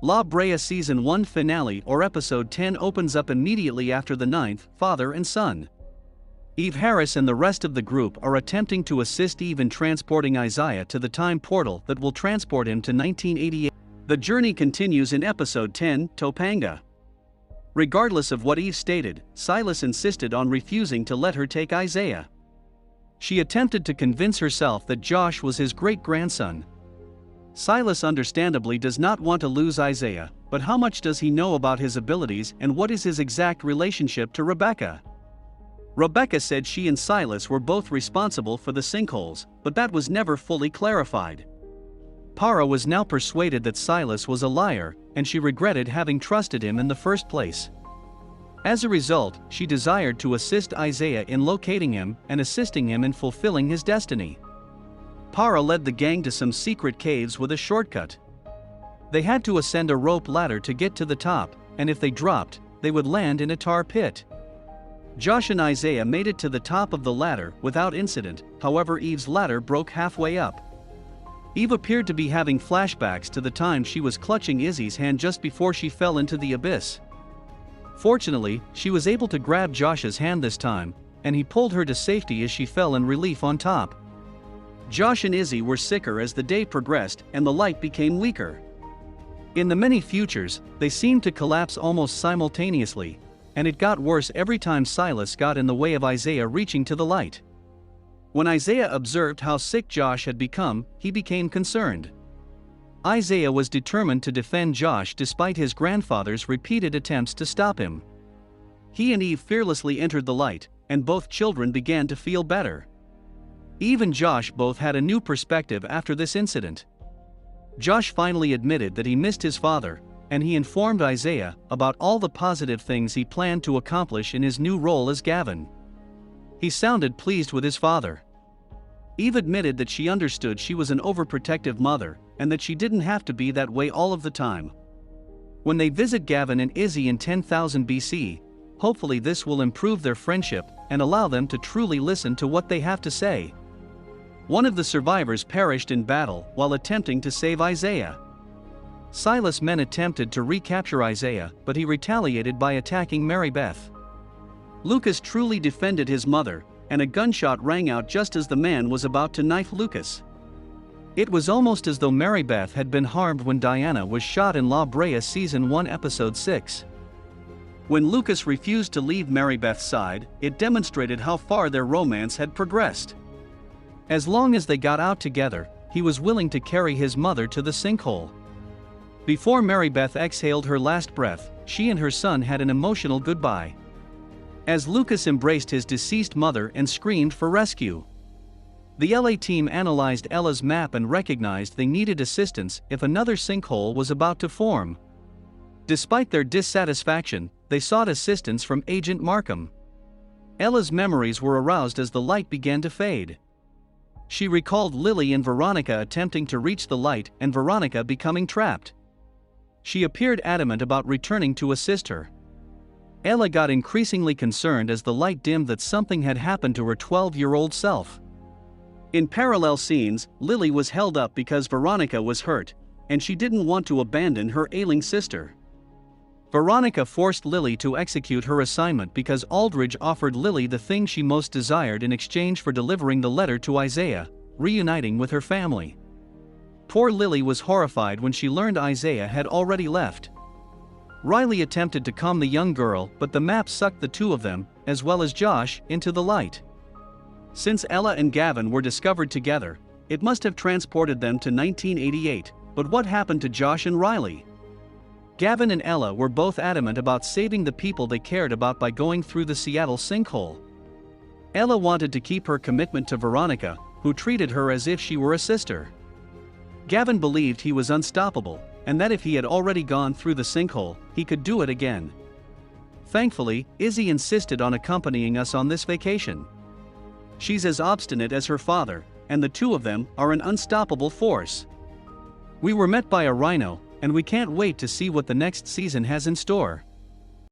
Labrea Season 1 finale or Episode 10 opens up immediately after the ninth, father and son. Eve Harris and the rest of the group are attempting to assist Eve in transporting Isaiah to the time portal that will transport him to 1988. The journey continues in Episode 10, Topanga. Regardless of what Eve stated, Silas insisted on refusing to let her take Isaiah. She attempted to convince herself that Josh was his great-grandson. Silas understandably does not want to lose Isaiah, but how much does he know about his abilities and what is his exact relationship to Rebecca? Rebecca said she and Silas were both responsible for the sinkholes, but that was never fully clarified. Para was now persuaded that Silas was a liar, and she regretted having trusted him in the first place. As a result, she desired to assist Isaiah in locating him and assisting him in fulfilling his destiny. Para led the gang to some secret caves with a shortcut. They had to ascend a rope ladder to get to the top, and if they dropped, they would land in a tar pit. Josh and Isaiah made it to the top of the ladder without incident, however Eve's ladder broke halfway up. Eve appeared to be having flashbacks to the time she was clutching Izzy's hand just before she fell into the abyss. Fortunately, she was able to grab Josh's hand this time, and he pulled her to safety as she fell in relief on top. Josh and Izzy were sicker as the day progressed and the light became weaker. In the many futures, they seemed to collapse almost simultaneously, and it got worse every time Silas got in the way of Isaiah reaching to the light. When Isaiah observed how sick Josh had become, he became concerned. Isaiah was determined to defend Josh despite his grandfather's repeated attempts to stop him. He and Eve fearlessly entered the light, and both children began to feel better. Eve and Josh both had a new perspective after this incident. Josh finally admitted that he missed his father, and he informed Isaiah about all the positive things he planned to accomplish in his new role as Gavin. He sounded pleased with his father. Eve admitted that she understood she was an overprotective mother, and that she didn't have to be that way all of the time. When they visit Gavin and Izzy in 10,000 BC, hopefully this will improve their friendship and allow them to truly listen to what they have to say. One of the survivors perished in battle while attempting to save Isaiah. Silas' men attempted to recapture Isaiah, but he retaliated by attacking Mary Beth. Lucas truly defended his mother, and a gunshot rang out just as the man was about to knife Lucas. It was almost as though Mary Beth had been harmed when Diana was shot in Labrea Season 1 Episode 6. When Lucas refused to leave Mary Beth's side, it demonstrated how far their romance had progressed. As long as they got out together, he was willing to carry his mother to the sinkhole. Before Mary Beth exhaled her last breath, she and her son had an emotional goodbye. As Lucas embraced his deceased mother and screamed for rescue. The LA team analyzed Ella's map and recognized they needed assistance if another sinkhole was about to form. Despite their dissatisfaction, they sought assistance from Agent Markham. Ella's memories were aroused as the light began to fade. She recalled Lily and Veronica attempting to reach the light and Veronica becoming trapped. She appeared adamant about returning to assist her. Ella got increasingly concerned as the light dimmed that something had happened to her 12-year-old self. In parallel scenes, Lily was held up because Veronica was hurt, and she didn't want to abandon her ailing sister. Veronica forced Lily to execute her assignment because Aldridge offered Lily the thing she most desired in exchange for delivering the letter to Isaiah, reuniting with her family. Poor Lily was horrified when she learned Isaiah had already left. Riley attempted to calm the young girl, but the map sucked the two of them, as well as Josh, into the light. Since Ella and Gavin were discovered together, it must have transported them to 1988, but what happened to Josh and Riley? Gavin and Ella were both adamant about saving the people they cared about by going through the Seattle sinkhole. Ella wanted to keep her commitment to Veronica, who treated her as if she were a sister. Gavin believed he was unstoppable, and that if he had already gone through the sinkhole, he could do it again. Thankfully, Izzy insisted on accompanying us on this vacation. She's as obstinate as her father, and the two of them are an unstoppable force. We were met by a rhino, and we can't wait to see what the next season has in store.